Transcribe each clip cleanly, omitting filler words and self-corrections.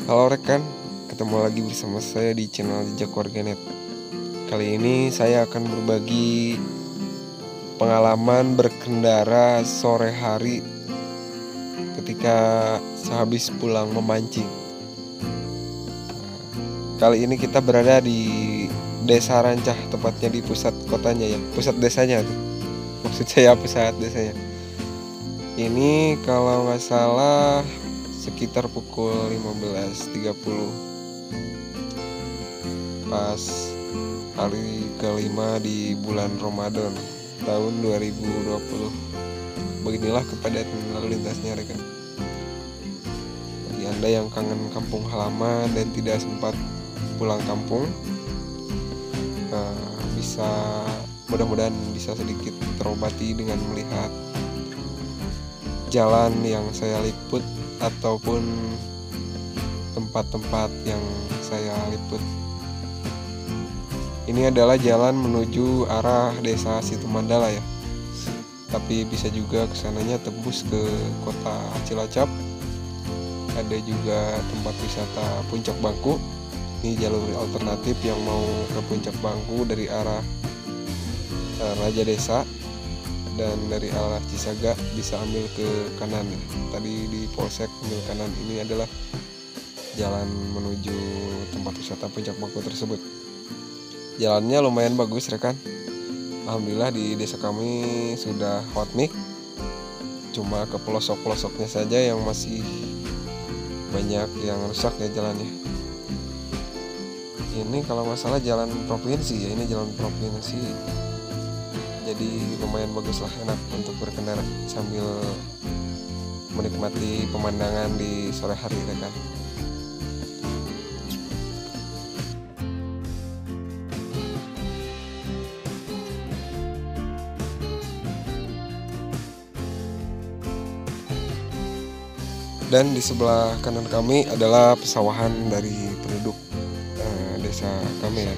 Halo rekan, ketemu lagi bersama saya di channel Jejak Warganet. Kali ini saya akan berbagi pengalaman berkendara sore hari ketika sehabis pulang memancing. Kali ini kita berada di Desa Rancah, tepatnya di pusat kotanya ya, pusat desanya tuh. Maksud saya pusat desanya. Ini kalau nggak salah sekitar pukul 15.30 pas hari kelima di bulan Ramadan tahun 2020. Beginilah kepadatan lalu lintasnya rekan. Bagi Anda yang kangen kampung halaman dan tidak sempat pulang kampung, bisa mudah-mudahan bisa sedikit terobati dengan melihat jalan yang saya liput ataupun tempat-tempat yang saya liput. Ini adalah jalan menuju arah desa Situmandala ya. Tapi bisa juga kesananya tembus ke kota Cilacap. Ada juga tempat wisata Puncak Bangku. Ini jalur alternatif yang mau ke Puncak Bangku dari arah Raja Desa, dan dari arah Cisaga bisa ambil ke kanan ya. Tadi di polsek ambil kanan. Ini adalah jalan menuju tempat wisata Puncak Bangku tersebut. Jalannya lumayan bagus rekan. Alhamdulillah di desa kami sudah hot mix. Cuma ke pelosok-pelosoknya saja yang masih banyak yang rusak ya jalannya. Ini kalau nggak salah jalan provinsi ya, ini jalan provinsi. Jadi lumayan bagus lah, enak untuk berkendara sambil menikmati pemandangan di sore hari rekan. Dan di sebelah kanan kami adalah pesawahan dari penduduk desa kami ya.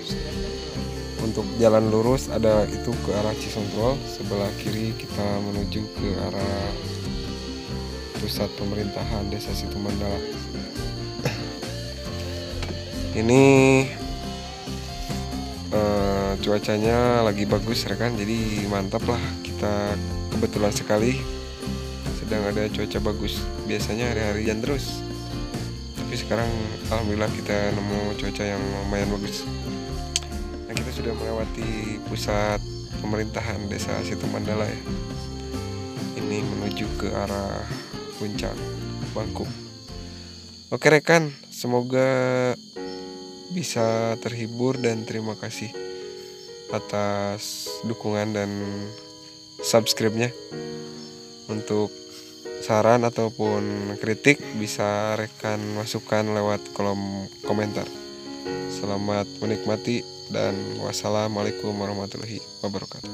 Untuk jalan lurus ada itu ke arah Cisontrol, sebelah kiri kita menuju ke arah pusat pemerintahan desa Situmandala. Ini cuacanya lagi bagus rekan, jadi mantap lah. Kita kebetulan sekali sedang ada cuaca bagus. Biasanya hari-hari hujan terus, tapi sekarang alhamdulillah kita nemu cuaca yang lumayan bagus. Nah, kita sudah melewati pusat pemerintahan desa Situmandala ya. Ini menuju ke arah Puncak Bangku. Oke rekan, semoga bisa terhibur dan terima kasih atas dukungan dan subscribe-nya. Untuk saran ataupun kritik bisa rekan masukkan lewat kolom komentar. Selamat menikmati dan wassalamualaikum warahmatullahi wabarakatuh.